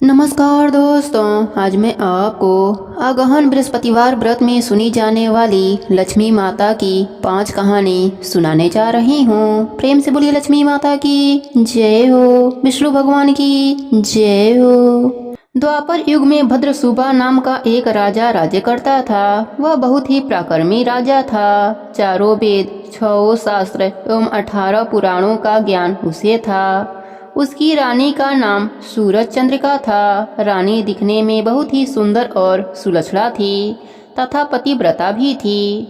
नमस्कार दोस्तों, आज मैं आपको अगहन बृहस्पतिवार व्रत में सुनी जाने वाली लक्ष्मी माता की 5 कहानी सुनाने जा रही हूँ। प्रेम से बोलिए लक्ष्मी माता की जय हो, विष्णु भगवान की जय हो। द्वापर युग में भद्रसुबा नाम का एक राजा राज्य करता था। वह बहुत ही पराक्रमी राजा था। चारों वेद, 6 शास्त्र एवं 18 पुराणों का ज्ञान उसे था। उसकी रानी का नाम सूरज चंद्रिका था। रानी दिखने में बहुत ही सुंदर और सुलक्षणा थी तथा पतिव्रता भी थी।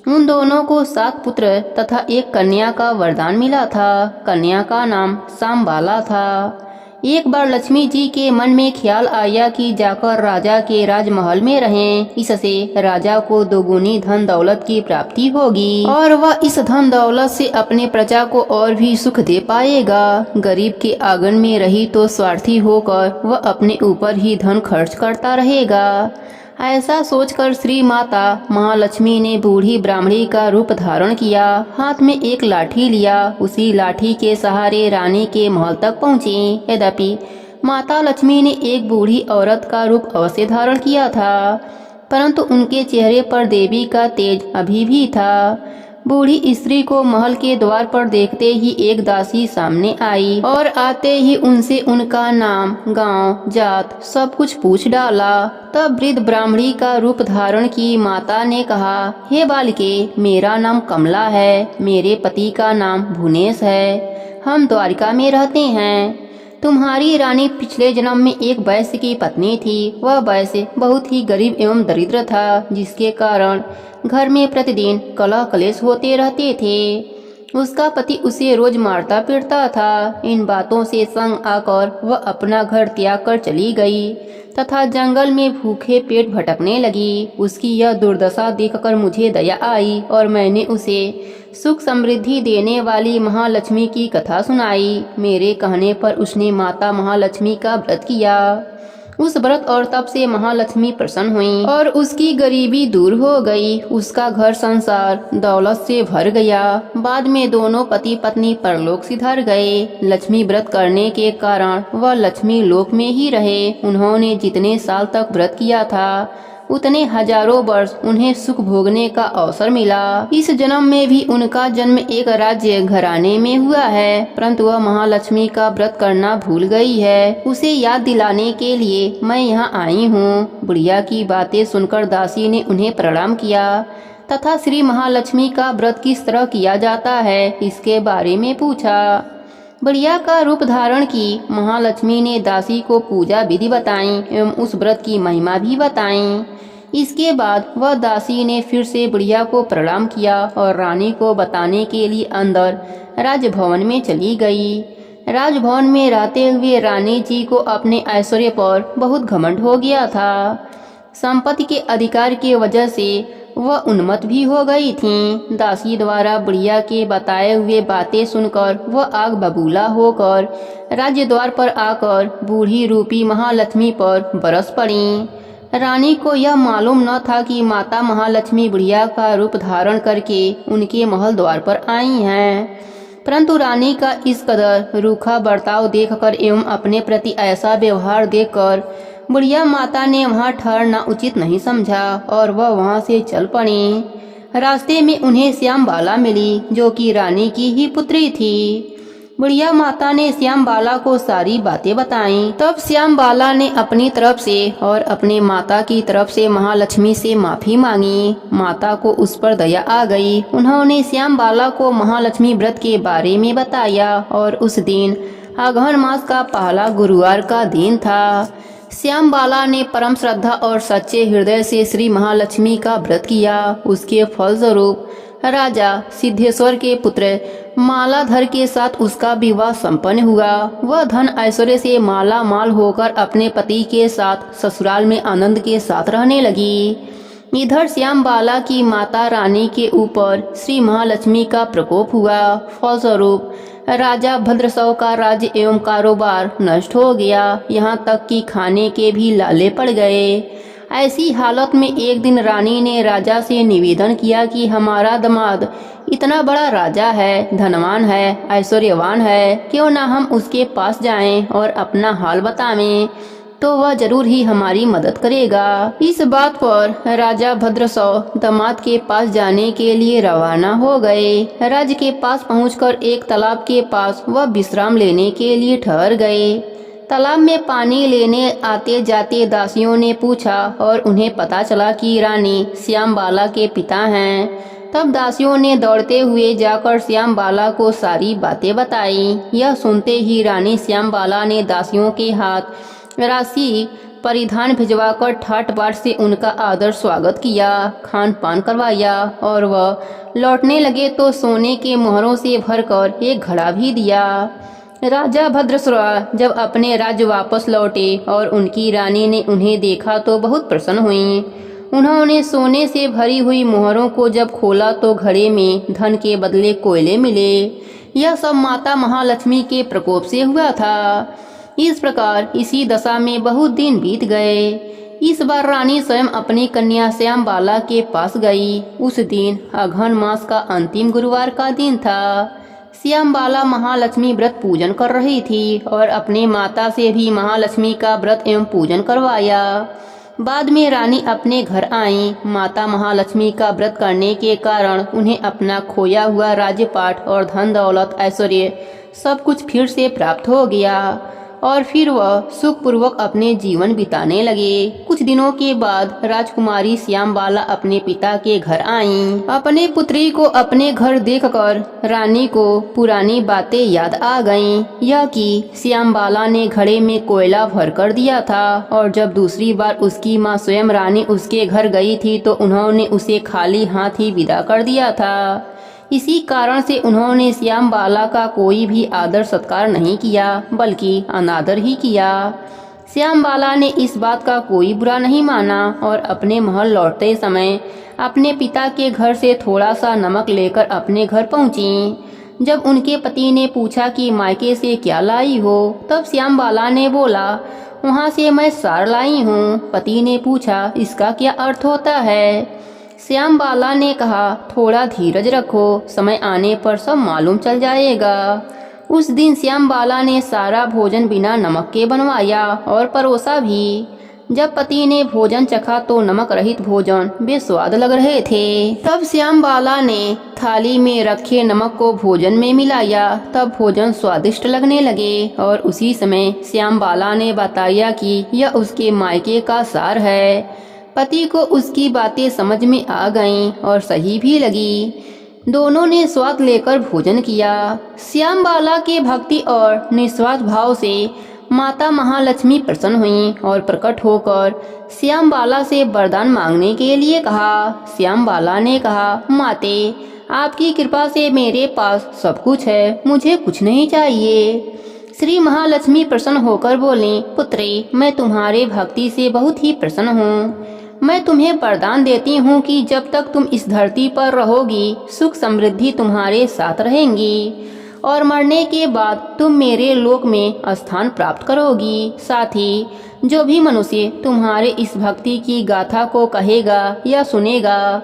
उन दोनों को 7 पुत्र तथा एक कन्या का वरदान मिला था। कन्या का नाम सांबाला था। एक बार लक्ष्मी जी के मन में ख्याल आया कि जाकर राजा के राजमहल में रहें। इससे राजा को दोगुनी धन दौलत की प्राप्ति होगी और वह इस धन दौलत से अपने प्रजा को और भी सुख दे पाएगा। गरीब के आंगन में रही तो स्वार्थी होकर वह अपने ऊपर ही धन खर्च करता रहेगा। ऐसा सोचकर श्री माता महालक्ष्मी ने बूढ़ी ब्राह्मणी का रूप धारण किया। हाथ में एक लाठी लिया। उसी लाठी के सहारे रानी के महल तक पहुंची। यद्यपि माता लक्ष्मी ने एक बूढ़ी औरत का रूप अवश्य धारण किया था, परंतु उनके चेहरे पर देवी का तेज अभी भी था। बूढ़ी स्त्री को महल के द्वार पर देखते ही एक दासी सामने आई और आते ही उनसे उनका नाम, गांव, जात सब कुछ पूछ डाला। तब वृद्ध ब्राह्मणी का रूप धारण की माता ने कहा, हे बालिके, मेरा नाम कमला है। मेरे पति का नाम भुवनेश है। हम द्वारिका में रहते हैं। तुम्हारी रानी पिछले जन्म में एक वैश्य की पत्नी थी। वह वैश्य बहुत ही गरीब एवं दरिद्र था, जिसके कारण घर में प्रतिदिन कलह कलेश होते रहते थे। उसका पति उसे रोज मारता पीटता था। इन बातों से संग आकर वह अपना घर त्याग कर चली गई तथा जंगल में भूखे पेट भटकने लगी। उसकी यह दुर्दशा देखकर मुझे दया आई और मैंने उसे सुख समृद्धि देने वाली महालक्ष्मी की कथा सुनाई। मेरे कहने पर उसने माता महालक्ष्मी का व्रत किया। उस व्रत और तप से महालक्ष्मी प्रसन्न हुई और उसकी गरीबी दूर हो गई। उसका घर संसार दौलत से भर गया। बाद में दोनों पति पत्नी परलोक सिधार गए। लक्ष्मी व्रत करने के कारण वह लक्ष्मी लोक में ही रहे। उन्होंने जितने साल तक व्रत किया था, उतने हजारों वर्ष उन्हें सुख भोगने का अवसर मिला। इस जन्म में भी उनका जन्म एक राज्य घराने में हुआ है, परंतु वह महालक्ष्मी का व्रत करना भूल गई है। उसे याद दिलाने के लिए मैं यहाँ आई हूँ। बुढ़िया की बातें सुनकर दासी ने उन्हें प्रणाम किया तथा श्री महालक्ष्मी का व्रत किस तरह किया जाता है इसके बारे में पूछा। बुढ़िया का रूप धारण की महालक्ष्मी ने दासी को पूजा विधि बताई एवं उस व्रत की महिमा भी बताई। इसके बाद वह दासी ने फिर से बुढ़िया को प्रणाम किया और रानी को बताने के लिए अंदर राजभवन में चली गई। राजभवन में रहते हुए रानी जी को अपने ऐश्वर्य पर बहुत घमंड हो गया था। संपत्ति के अधिकार की वजह से वह उन्मत्त भी हो गई थीं। दासी द्वारा बुढ़िया के बताए हुए बातें सुनकर वह आग बबूला होकर राज्य द्वार पर आकर बूढ़ी रूपी महालक्ष्मी पर बरस पड़ी। रानी को यह मालूम न था कि माता महालक्ष्मी बुढ़िया का रूप धारण करके उनके महल द्वार पर आई हैं, परंतु रानी का इस कदर रूखा बर्ताव देखकर एवं अपने प्रति ऐसा व्यवहार देखकर बुढ़िया माता ने वहां ठहरना उचित नहीं समझा और वह वहां से चल पड़ी। रास्ते में उन्हें श्यामबाला मिली, जो कि रानी की ही पुत्री थी। बुढ़िया माता ने श्यामबाला को सारी बातें बताईं। तब श्यामबाला ने अपनी तरफ से और अपने माता की तरफ से महालक्ष्मी से माफी मांगी। माता को उस पर दया आ गई। उन्होंने श्यामबाला को महालक्ष्मी व्रत के बारे में बताया और उस दिन अगहन मास का पहला गुरुवार का दिन था। श्यामबाला ने परम श्रद्धा और सच्चे हृदय से श्री महालक्ष्मी का व्रत किया। उसके फलस्वरूप राजा सिद्धेश्वर के पुत्र मालाधर के साथ उसका विवाह संपन्न हुआ। वह धन ऐश्वर्य से माला माल होकर अपने पति के साथ ससुराल में आनंद के साथ रहने लगी। इधर श्यामबाला की माता रानी के ऊपर श्री महालक्ष्मी का प्रकोप हुआ। फलस्वरूप राजा भद्रसव का राज्य एवं कारोबार नष्ट हो गया। यहाँ तक कि खाने के भी लाले पड़ गए। ऐसी हालत में एक दिन रानी ने राजा से निवेदन किया कि हमारा दामाद इतना बड़ा राजा है, धनवान है, ऐश्वर्यवान है, क्यों ना हम उसके पास जाएं और अपना हाल बतावें। तो वह जरूर ही हमारी मदद करेगा। इस बात पर राजा भद्रसव दामाद के पास जाने के लिए रवाना हो गए। राज्य के पास पहुंचकर एक तालाब के पास वह विश्राम लेने के लिए ठहर गए। तालाब में पानी लेने आते जाते दासियों ने पूछा और उन्हें पता चला कि रानी श्यामबाला के पिता हैं। तब दासियों ने दौड़ते हुए जाकर श्यामबाला को सारी बातें बताई। यह सुनते ही रानी श्यामबाला ने दासियों के हाथ राशि परिधान भिजवाकर ठाट बाट से उनका आदर स्वागत किया, खान पान करवाया और वह लौटने लगे तो सोने के मोहरों से भरकर एक घड़ा भी दिया। राजा भद्रश्रवा जब अपने राज्य वापस लौटे और उनकी रानी ने उन्हें देखा तो बहुत प्रसन्न हुई। उन्होंने सोने से भरी हुई मोहरों को जब खोला तो घड़े में धन के बदले कोयले मिले। यह सब माता महालक्ष्मी के प्रकोप से हुआ था। इस प्रकार इसी दशा में बहुत दिन बीत गए। इस बार रानी स्वयं अपनी कन्या श्यामबाला के पास गई। उस दिन अघन मास का अंतिम गुरुवार का दिन था। श्यामबाला महालक्ष्मी व्रत पूजन कर रही थी और अपने माता से भी महालक्ष्मी का व्रत एवं पूजन करवाया। बाद में रानी अपने घर आई। माता महालक्ष्मी का व्रत करने के कारण उन्हें अपना खोया हुआ राज्यपाट और धन दौलत ऐश्वर्य सब कुछ फिर से प्राप्त हो गया और फिर वह सुखपूर्वक अपने जीवन बिताने लगे। कुछ दिनों के बाद राजकुमारी श्यामबाला अपने पिता के घर आईं। अपने पुत्री को अपने घर देखकर रानी को पुरानी बातें याद आ गईं। यह कि श्यामबाला ने घड़े में कोयला भर कर दिया था और जब दूसरी बार उसकी माँ स्वयं रानी उसके घर गई थी तो उन्होंने उसे खाली हाथ ही विदा कर दिया था। इसी कारण से उन्होंने श्यामबाला का कोई भी आदर सत्कार नहीं किया बल्कि अनादर ही किया। श्यामबाला ने इस बात का कोई बुरा नहीं माना और अपने महल लौटते समय अपने पिता के घर से थोड़ा सा नमक लेकर अपने घर पहुंची। जब उनके पति ने पूछा कि मायके से क्या लाई हो, तब श्यामबाला ने बोला, वहाँ से मैं सार लाई हूँ। पति ने पूछा, इसका क्या अर्थ होता है? श्यामबाला ने कहा, थोड़ा धीरज रखो, समय आने पर सब मालूम चल जाएगा। उस दिन श्यामबाला ने सारा भोजन बिना नमक के बनवाया और परोसा भी। जब पति ने भोजन चखा तो नमक रहित भोजन बेस्वाद लग रहे थे। तब श्यामबाला ने थाली में रखे नमक को भोजन में मिलाया। तब भोजन स्वादिष्ट लगने लगे और उसी समय श्यामबाला ने बताया कि यह उसके मायके का सार है। पति को उसकी बातें समझ में आ गईं और सही भी लगी। दोनों ने स्वाद लेकर भोजन किया। श्यामबाला के भक्ति और निस्वार्थ भाव से माता महालक्ष्मी प्रसन्न हुईं और प्रकट होकर श्यामबाला से वरदान मांगने के लिए कहा। श्यामबाला ने कहा, माते, आपकी कृपा से मेरे पास सब कुछ है, मुझे कुछ नहीं चाहिए। श्री महालक्ष्मी प्रसन्न होकर बोली, पुत्री, मैं तुम्हारे भक्ति से बहुत ही प्रसन्न हूँ। मैं तुम्हें वरदान देती हूँ कि जब तक तुम इस धरती पर रहोगी सुख समृद्धि तुम्हारे साथ रहेंगी और मरने के बाद तुम मेरे लोक में स्थान प्राप्त करोगी। साथ ही जो भी मनुष्य तुम्हारे इस भक्ति की गाथा को कहेगा या सुनेगा,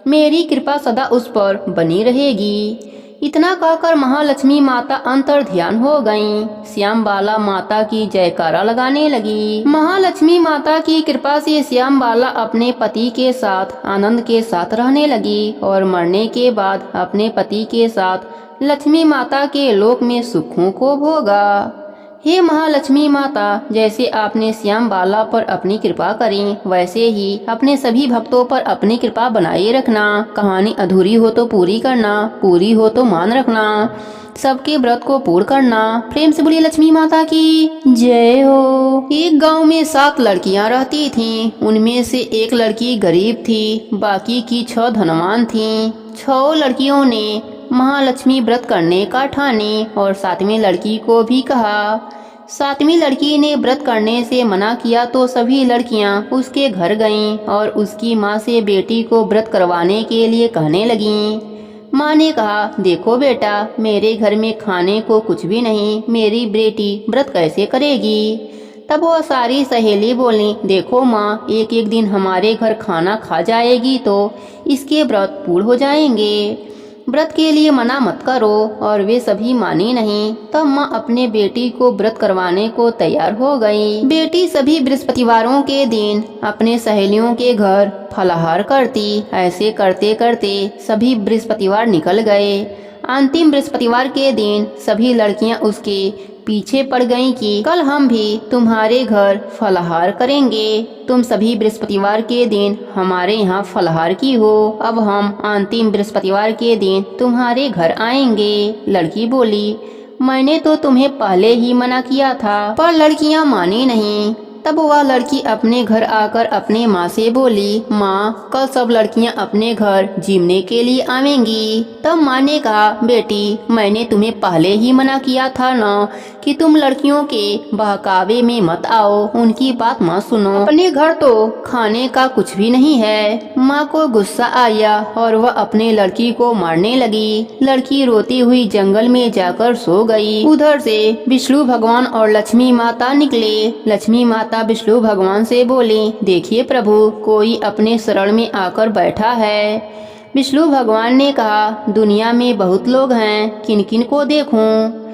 मेरी कृपा सदा उस पर बनी रहेगी। इतना कहकर महालक्ष्मी माता अंतर ध्यान हो गईं। श्यामबाला माता की जयकारा लगाने लगी। महालक्ष्मी माता की कृपा से श्यामबाला अपने पति के साथ आनंद के साथ रहने लगी और मरने के बाद अपने पति के साथ लक्ष्मी माता के लोक में सुखों को भोगा। हे महालक्ष्मी माता, जैसे आपने श्यामबाला पर अपनी कृपा करी वैसे ही अपने सभी भक्तों पर अपनी कृपा बनाए रखना। कहानी अधूरी हो तो पूरी करना, पूरी हो तो मान रखना, सबके व्रत को पूर्ण करना। प्रेम से बोलिए लक्ष्मी माता की जय हो। एक गांव में 7 लड़कियां रहती थीं। उनमें से एक लड़की गरीब थी, बाकी की 6 धनवान थीं। 6 लड़कियों ने महालक्ष्मी व्रत करने का ठाने और 7वीं लड़की को भी कहा। 7वीं लड़की ने व्रत करने से मना किया तो सभी लड़कियां उसके घर गईं और उसकी माँ से बेटी को व्रत करवाने के लिए कहने लगीं। माँ ने कहा, देखो बेटा, मेरे घर में खाने को कुछ भी नहीं, मेरी बेटी व्रत कैसे करेगी? तब वह सारी सहेली बोली, देखो माँ, एक एक दिन हमारे घर खाना खा जाएगी तो इसके व्रत पूर्ण हो जाएंगे। व्रत के लिए मना मत करो। और वे सभी मानी नहीं। तब माँ अपने बेटी को व्रत करवाने को तैयार हो गई। बेटी सभी बृहस्पतिवारों के दिन अपने सहेलियों के घर फलाहार करती। ऐसे करते करते सभी बृहस्पतिवार निकल गए। अंतिम बृहस्पतिवार के दिन सभी लड़कियां उसके पीछे पड़ गईं कि कल हम भी तुम्हारे घर फलाहार करेंगे। तुम सभी बृहस्पतिवार के दिन हमारे यहाँ फलाहार की हो। अब हम अंतिम बृहस्पतिवार के दिन तुम्हारे घर आएंगे। लड़की बोली, मैंने तो तुम्हें पहले ही मना किया था, पर लड़कियाँ मानी नहीं। तब वह लड़की अपने घर आकर अपने माँ से बोली, माँ कल सब लड़कियाँ अपने घर जिमने के लिए आवेंगी। तब माँ ने कहा, बेटी मैंने तुम्हें पहले ही मना किया था ना कि तुम लड़कियों के बहकावे में मत आओ, उनकी बात मत सुनो। अपने घर तो खाने का कुछ भी नहीं है। माँ को गुस्सा आया और वह अपने लड़की को मारने लगी। लड़की रोती हुई जंगल में जाकर सो गई। उधर से विष्णु भगवान और लक्ष्मी माता निकले। लक्ष्मी माता विष्णु भगवान से बोली, देखिए प्रभु, कोई अपने शरण में आकर बैठा है। विष्णु भगवान ने कहा, दुनिया में बहुत लोग हैं, किन किन को देखूं?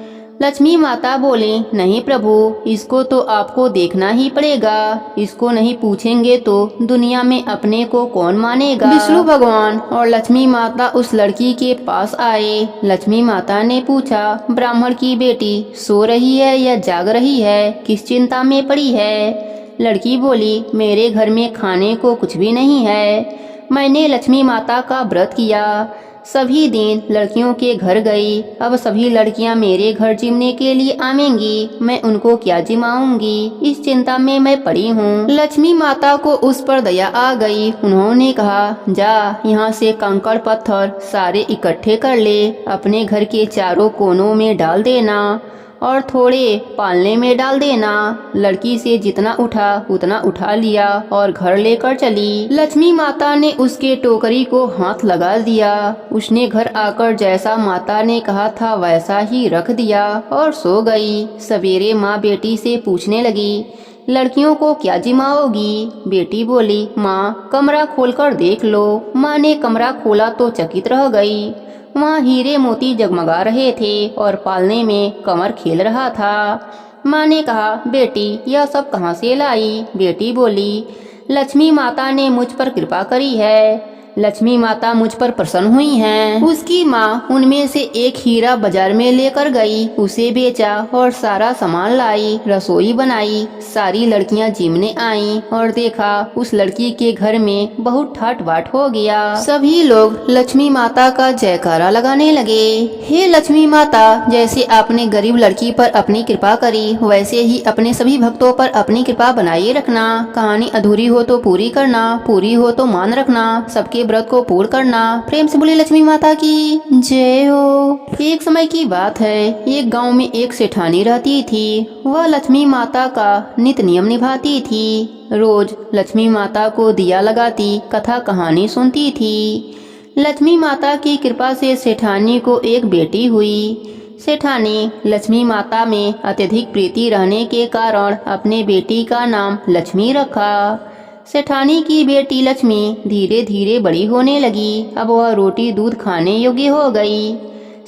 लक्ष्मी माता बोली, नहीं प्रभु, इसको तो आपको देखना ही पड़ेगा। इसको नहीं पूछेंगे तो दुनिया में अपने को कौन मानेगा? विष्णु भगवान और लक्ष्मी माता उस लड़की के पास आए। लक्ष्मी माता ने पूछा, ब्राह्मण की बेटी सो रही है या जाग रही है? किस चिंता में पड़ी है? लड़की बोली, मेरे घर में खाने को कुछ भी नहीं है। मैंने लक्ष्मी माता का व्रत किया। सभी दिन लड़कियों के घर गई। अब सभी लड़कियां मेरे घर जिमने के लिए आवेंगी। मैं उनको क्या जिमाऊंगी, इस चिंता में मैं पड़ी हूँ। लक्ष्मी माता को उस पर दया आ गई। उन्होंने कहा, जा यहाँ से कंकड़ पत्थर सारे इकट्ठे कर ले, अपने घर के चारों कोनों में डाल देना और थोड़े पालने में डाल देना। लड़की से जितना उठा उतना उठा लिया और घर लेकर चली। लक्ष्मी माता ने उसके टोकरी को हाथ लगा दिया। उसने घर आकर जैसा माता ने कहा था वैसा ही रख दिया और सो गई। सवेरे माँ बेटी से पूछने लगी, लड़कियों को क्या जिमाओगी? बेटी बोली, माँ कमरा खोलकर देख लो। माँ ने कमरा खोला तो चकित रह गई। वहाँ हीरे मोती जगमगा रहे थे और पालने में कमर खेल रहा था। माँ ने कहा, बेटी यह सब कहाँ से लाई? बेटी बोली, लक्ष्मी माता ने मुझ पर कृपा करी है। लक्ष्मी माता मुझ पर प्रसन्न हुई हैं। उसकी माँ उनमें से एक हीरा बाजार में लेकर गई, उसे बेचा और सारा सामान लाई, रसोई बनाई। सारी लड़कियां जिमने आईं और देखा उस लड़की के घर में बहुत ठाट बाट हो गया। सभी लोग लक्ष्मी माता का जयकारा लगाने लगे। हे लक्ष्मी माता, जैसे आपने गरीब लड़की पर अपनी कृपा करी, वैसे ही अपने सभी भक्तों पर अपनी कृपा बनाए रखना। कहानी अधूरी हो तो पूरी करना, पूरी हो तो मान रखना, सबके व्रत को पूर्ण करना। प्रेम से बोली लक्ष्मी माता की जय हो। एक समय की बात है, एक गांव में एक सेठानी रहती थी। वह लक्ष्मी माता का नित नियम निभाती थी। रोज लक्ष्मी माता को दिया लगाती, कथा कहानी सुनती थी। लक्ष्मी माता की कृपा से सेठानी को एक बेटी हुई। सेठानी लक्ष्मी माता में अत्यधिक प्रीति रहने के कारण अपने बेटी का नाम लक्ष्मी रखा। सेठानी की बेटी लक्ष्मी धीरे धीरे बड़ी होने लगी। अब वह रोटी दूध खाने योग्य हो गई।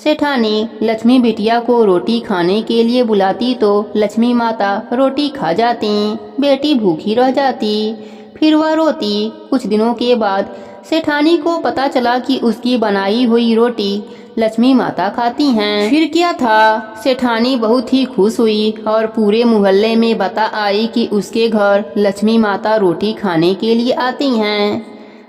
सेठानी लक्ष्मी बिटिया को रोटी खाने के लिए बुलाती तो लक्ष्मी माता रोटी खा जाती, बेटी भूखी रह जाती। फिर वह रोती। कुछ दिनों के बाद सेठानी को पता चला कि उसकी बनाई हुई रोटी लक्ष्मी माता खाती हैं। फिर क्या था, सेठानी बहुत ही खुश हुई और पूरे मोहल्ले में बता आई कि उसके घर लक्ष्मी माता रोटी खाने के लिए आती हैं।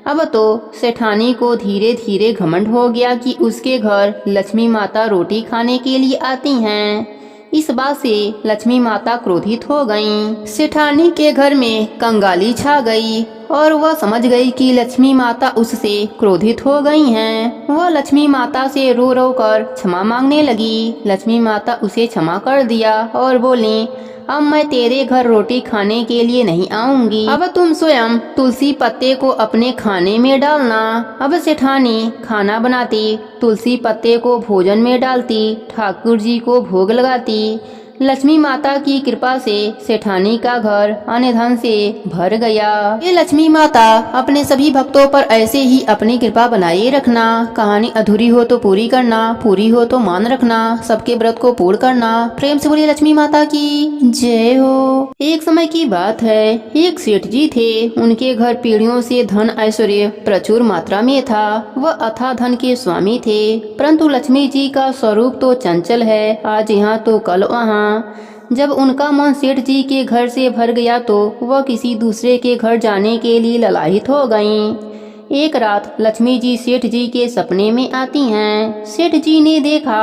अब तो सेठानी को धीरे धीरे घमंड हो गया कि उसके घर लक्ष्मी माता रोटी खाने के लिए आती हैं। इस बात से लक्ष्मी माता क्रोधित हो गईं। सेठानी के घर में कंगाली छा गई और वह समझ गई कि लक्ष्मी माता उससे क्रोधित हो गई हैं। वह लक्ष्मी माता से रो रो कर क्षमा मांगने लगी। लक्ष्मी माता उसे क्षमा कर दिया और बोली, अब मैं तेरे घर रोटी खाने के लिए नहीं आऊंगी। अब तुम स्वयं तुलसी पत्ते को अपने खाने में डालना। अब सेठानी खाना बनाती, तुलसी पत्ते को भोजन में डालती, ठाकुर जी को भोग लगाती। लक्ष्मी माता की कृपा से सेठानी का घर अन्य धन से भर गया। ये लक्ष्मी माता अपने सभी भक्तों पर ऐसे ही अपनी कृपा बनाए रखना। कहानी अधूरी हो तो पूरी करना, पूरी हो तो मान रखना, सबके व्रत को पूर्ण करना। प्रेम से बोलिए लक्ष्मी माता की जय हो। एक समय की बात है, एक सेठ जी थे। उनके घर पीढ़ियों से धन ऐश्वर्य प्रचुर मात्रा में था। वह अथाह धन के स्वामी थे, परंतु लक्ष्मी जी का स्वरूप तो चंचल है, आज यहाँ तो कल वहाँ। जब उनका मन सेठ जी के घर से भर गया तो वह किसी दूसरे के घर जाने के लिए ललायित हो गईं। एक रात लक्ष्मी जी सेठ जी के सपने में आती हैं। सेठ जी ने देखा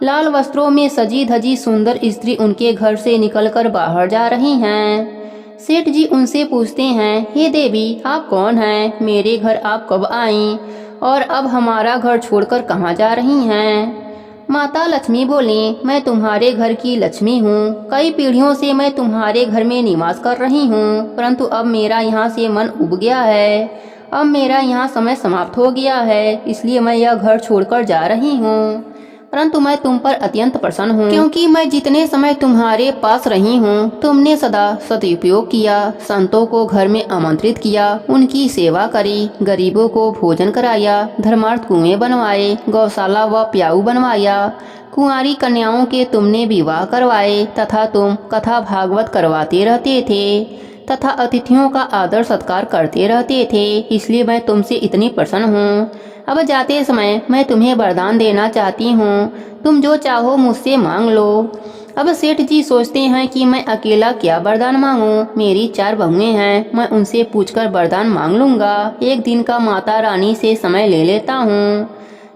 लाल वस्त्रों में सजी धजी सुंदर स्त्री उनके घर से निकलकर बाहर जा रही हैं। सेठ जी उनसे पूछते हैं, हे देवी, आप कौन हैं? मेरे घर आप कब आईं और अब हमारा घर छोड़कर कहाँ जा रही हैं? माता लक्ष्मी बोली, मैं तुम्हारे घर की लक्ष्मी हूँ। कई पीढ़ियों से मैं तुम्हारे घर में निवास कर रही हूँ, परंतु अब मेरा यहाँ से मन उब गया है। अब मेरा यहाँ समय समाप्त हो गया है, इसलिए मैं यह घर छोड़कर जा रही हूँ। परंतु मैं तुम पर अत्यंत प्रसन्न हूँ, क्योंकि मैं जितने समय तुम्हारे पास रही हूँ तुमने सदा सदुपयोग किया, संतों को घर में आमंत्रित किया, उनकी सेवा करी, गरीबों को भोजन कराया, धर्मार्थ कुएं बनवाए, गौशाला व प्याऊ बनवाया, कुंवारी कन्याओं के तुमने विवाह करवाए तथा तुम कथा भागवत करवाते रहते थे तथा अतिथियों का आदर सत्कार करते रहते थे, इसलिए मैं तुमसे इतनी प्रसन्न हूँ। अब जाते समय मैं तुम्हें वरदान देना चाहती हूँ, तुम जो चाहो मुझसे मांग लो। अब सेठ जी सोचते हैं कि मैं अकेला क्या वरदान मांगूं, मेरी 4 बहुएं हैं, मैं उनसे पूछकर वरदान मांग लूंगा। एक दिन का माता रानी से समय ले लेता हूँ।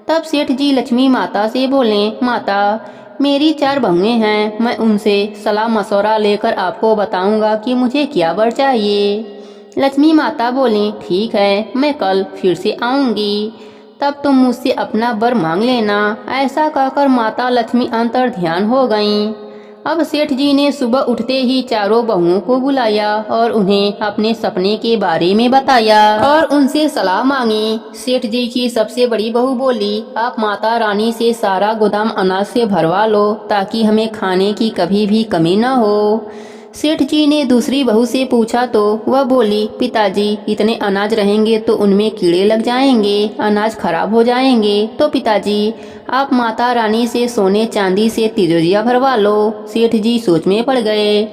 तब सेठ जी लक्ष्मी माता से बोले, माता, मेरी 4 बहुएं हैं, मैं उनसे सलाह मशवरा लेकर आपको बताऊंगा कि मुझे क्या वर चाहिए। लक्ष्मी माता बोली, ठीक है, मैं कल फिर से आऊंगी, तब तुम मुझसे अपना वर मांग लेना। ऐसा कहकर माता लक्ष्मी अंतर ध्यान हो गईं। अब सेठ जी ने सुबह उठते ही चारों बहुओं को बुलाया और उन्हें अपने सपने के बारे में बताया और उनसे सलाह मांगी। सेठ जी की सबसे बड़ी बहू बोली, आप माता रानी से सारा गोदाम अनाज से भरवा लो ताकि हमें खाने की कभी भी कमी न हो। सेठ जी ने दूसरी बहू से पूछा तो वह बोली, पिताजी, इतने अनाज रहेंगे तो उनमें कीड़े लग जाएंगे, अनाज खराब हो जाएंगे, तो पिताजी आप माता रानी से सोने चांदी से तिजोरियां भरवा लो। सेठ जी सोच में पड़ गए।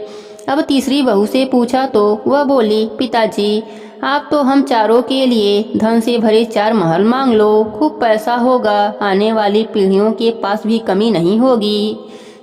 अब तीसरी बहू से पूछा तो वह बोली, पिताजी आप तो हम चारों के लिए धन से भरे 4 महल मांग लो, खूब पैसा होगा, आने वाली पीढ़ियों के पास भी कमी नहीं होगी।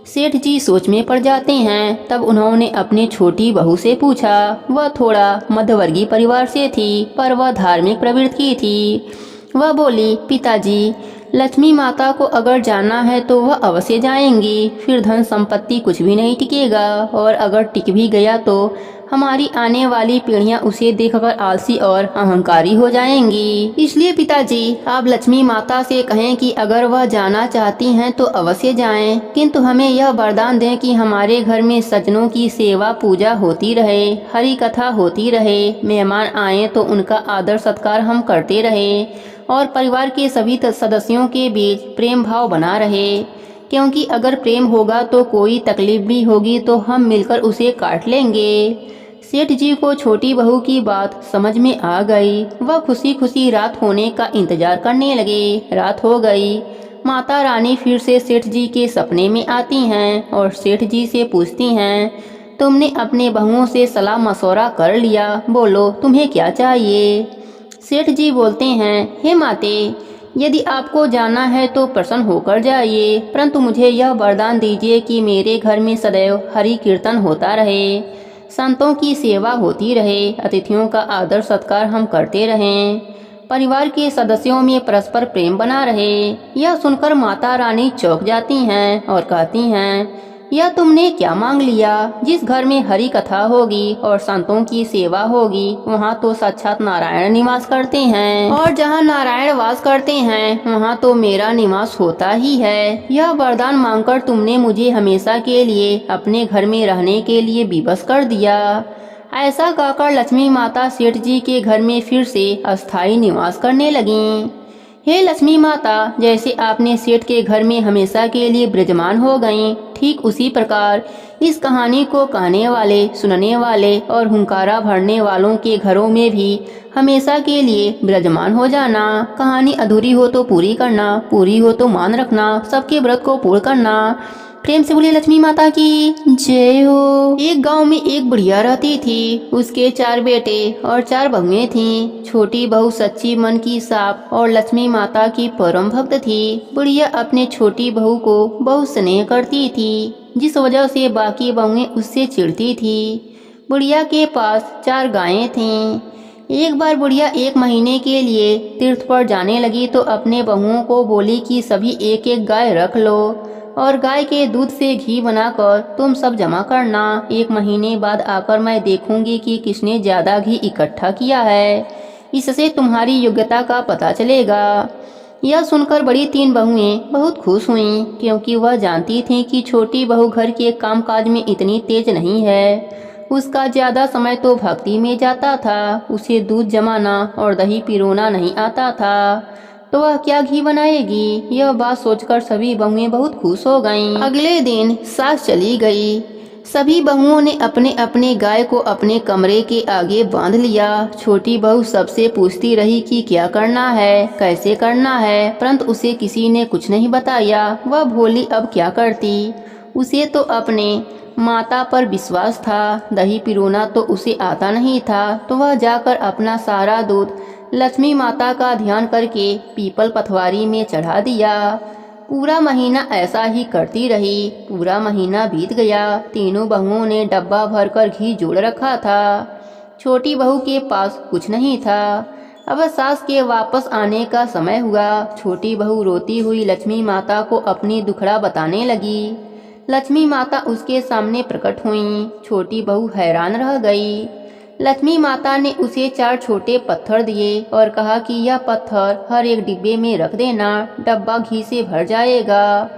सेठ जी सोच में पड़ जाते हैं। तब उन्होंने अपनी छोटी बहू से पूछा। वह थोड़ा मध्यवर्गीय परिवार से थी, पर वह धार्मिक प्रवृत्ति की थी। वह बोली, पिताजी, लक्ष्मी माता को अगर जाना है तो वह अवश्य जाएंगी, फिर धन संपत्ति कुछ भी नहीं टिकेगा, और अगर टिक भी गया तो हमारी आने वाली पीढ़ियां उसे देखकर आलसी और अहंकारी हो जाएंगी। इसलिए पिताजी आप लक्ष्मी माता से कहें कि अगर वह जाना चाहती हैं तो अवश्य जाएं, किंतु हमें यह वरदान दें कि हमारे घर में सज्जनों की सेवा पूजा होती रहे, हरि कथा होती रहे, मेहमान आए तो उनका आदर सत्कार हम करते रहे और परिवार के सभी सदस्यों के बीच प्रेम भाव बना रहे, क्योंकि अगर प्रेम होगा तो कोई तकलीफ भी होगी तो हम मिलकर उसे काट लेंगे। सेठ जी को छोटी बहू की बात समझ में आ गई। वह खुशी खुशी रात होने का इंतजार करने लगे। रात हो गई। माता रानी फिर से सेठ जी के सपने में आती हैं और सेठ जी से पूछती हैं, तुमने अपने बहुओं से सलाह मशवरा कर लिया, बोलो तुम्हें क्या चाहिए। सेठ जी बोलते हैं, हे माते, यदि आपको जाना है तो प्रसन्न होकर जाइए, परंतु मुझे यह वरदान दीजिए कि मेरे घर में सदैव हरि कीर्तन होता रहे, संतों की सेवा होती रहे, अतिथियों का आदर सत्कार हम करते रहें, परिवार के सदस्यों में परस्पर प्रेम बना रहे। यह सुनकर माता रानी चौंक जाती हैं और कहती हैं, यह तुमने क्या मांग लिया। जिस घर में हरि कथा होगी और संतों की सेवा होगी वहाँ तो साक्षात नारायण निवास करते हैं, और जहाँ नारायण वास करते हैं वहाँ तो मेरा निवास होता ही है। यह वरदान मांगकर तुमने मुझे हमेशा के लिए अपने घर में रहने के लिए विवश कर दिया। ऐसा कहकर लक्ष्मी माता सेठ जी के घर में फिर से अस्थायी निवास करने लगीं। हे लक्ष्मी माता, जैसे आपने सेठ के घर में हमेशा के लिए विराजमान हो गईं, ठीक उसी प्रकार इस कहानी को कहने वाले, सुनने वाले और हुंकारा भरने वालों के घरों में भी हमेशा के लिए विराजमान हो जाना। कहानी अधूरी हो तो पूरी करना, पूरी हो तो मान रखना, सबके व्रत को पूर्ण करना। प्रेम से बोलिए लक्ष्मी माता की जय हो। एक गांव में एक बुढ़िया रहती थी। उसके 4 बेटे और 4 बहुएं थीं। छोटी बहू सच्ची मन की साफ और लक्ष्मी माता की परम भक्त थी। बुढ़िया अपने छोटी बहू को बहुत स्नेह करती थी, जिस वजह से बाकी बहुएं उससे चिढ़ती थी। बुढ़िया के पास 4 गायें थीं। एक बार बुढ़िया 1 महीने के लिए तीर्थ पर जाने लगी तो अपने बहुओं को बोली कि सभी एक एक गाय रख लो और गाय के दूध से घी बनाकर तुम सब जमा करना। 1 महीने बाद आकर मैं देखूंगी कि किसने ज्यादा घी इकट्ठा किया है। इससे तुम्हारी योग्यता का पता चलेगा। यह सुनकर बड़ी 3 बहुएं बहुत खुश हुईं, क्योंकि वह जानती थीं कि छोटी बहू घर के कामकाज में इतनी तेज नहीं है। उसका ज्यादा समय तो भक्ति में जाता था। उसे दूध जमाना और दही पिरोना नहीं आता था, तो वह क्या घी बनाएगी। यह बात सोचकर सभी बहुएं बहुत खुश हो गईं। अगले दिन सास चली गई। सभी बहुओं ने अपने अपने गाय को अपने कमरे के आगे बांध लिया। छोटी बहू सबसे पूछती रही कि क्या करना है, कैसे करना है, परंतु उसे किसी ने कुछ नहीं बताया। वह भोली अब क्या करती। उसे तो अपने माता पर विश्वास था। दही पिरोना तो उसे आता नहीं था, तो वह जाकर अपना सारा दूध लक्ष्मी माता का ध्यान करके पीपल पथवारी में चढ़ा दिया। पूरा महीना ऐसा ही करती रही। पूरा महीना बीत गया। तीनों बहुओं ने डब्बा भरकर घी जोड़ रखा था। छोटी बहू के पास कुछ नहीं था। अब सास के वापस आने का समय हुआ। छोटी बहू रोती हुई लक्ष्मी माता को अपनी दुखड़ा बताने लगी। लक्ष्मी माता उसके सामने प्रकट हुई। छोटी बहू हैरान रह गई। लक्ष्मी माता ने उसे 4 छोटे पत्थर दिए और कहा कि यह पत्थर हर एक डिब्बे में रख देना, डब्बा घी से भर जाएगा।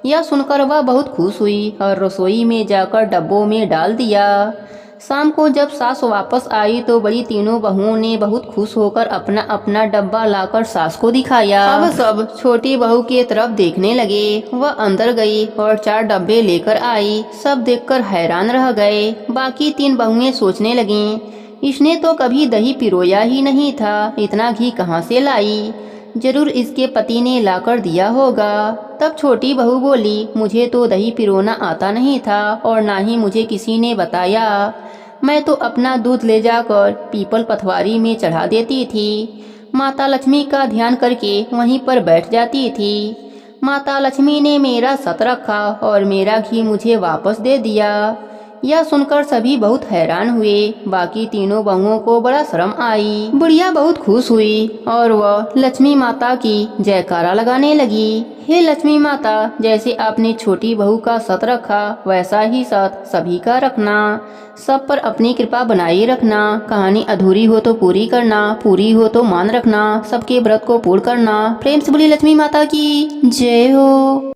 यह सुनकर वह बहुत खुश हुई और रसोई में जाकर डब्बों में डाल दिया। शाम को जब सास वापस आई तो बड़ी तीनों बहुओं ने बहुत खुश होकर अपना अपना डब्बा लाकर सास को दिखाया। अब सब छोटी बहू की तरफ देखने लगे। वह अंदर गई और 4 डब्बे लेकर आई। सब देखकर हैरान रह गए। बाकी 3 बहुएं सोचने लगीं, इसने तो कभी दही पिरोया ही नहीं था, इतना घी कहाँ से लाई। जरूर इसके पति ने लाकर दिया होगा। तब छोटी बहू बोली, मुझे तो दही पिरोना आता नहीं था और ना ही मुझे किसी ने बताया। मैं तो अपना दूध ले जाकर पीपल पथवारी में चढ़ा देती थी। माता लक्ष्मी का ध्यान करके वहीं पर बैठ जाती थी। माता लक्ष्मी ने मेरा सत रखा और मेरा घी मुझे वापस दे दिया। यह सुनकर सभी बहुत हैरान हुए। बाकी तीनों बहुओं को बड़ा शर्म आई। बुढ़िया बहुत खुश हुई और वह लक्ष्मी माता की जयकारा लगाने लगी। हे लक्ष्मी माता, जैसे आपने छोटी बहू का सत रखा वैसा ही सत सभी का रखना। सब पर अपनी कृपा बनाए रखना। कहानी अधूरी हो तो पूरी करना, पूरी हो तो मान रखना, सबके व्रत को पूर्ण करना। प्रेम से बोलिए लक्ष्मी माता की जय हो।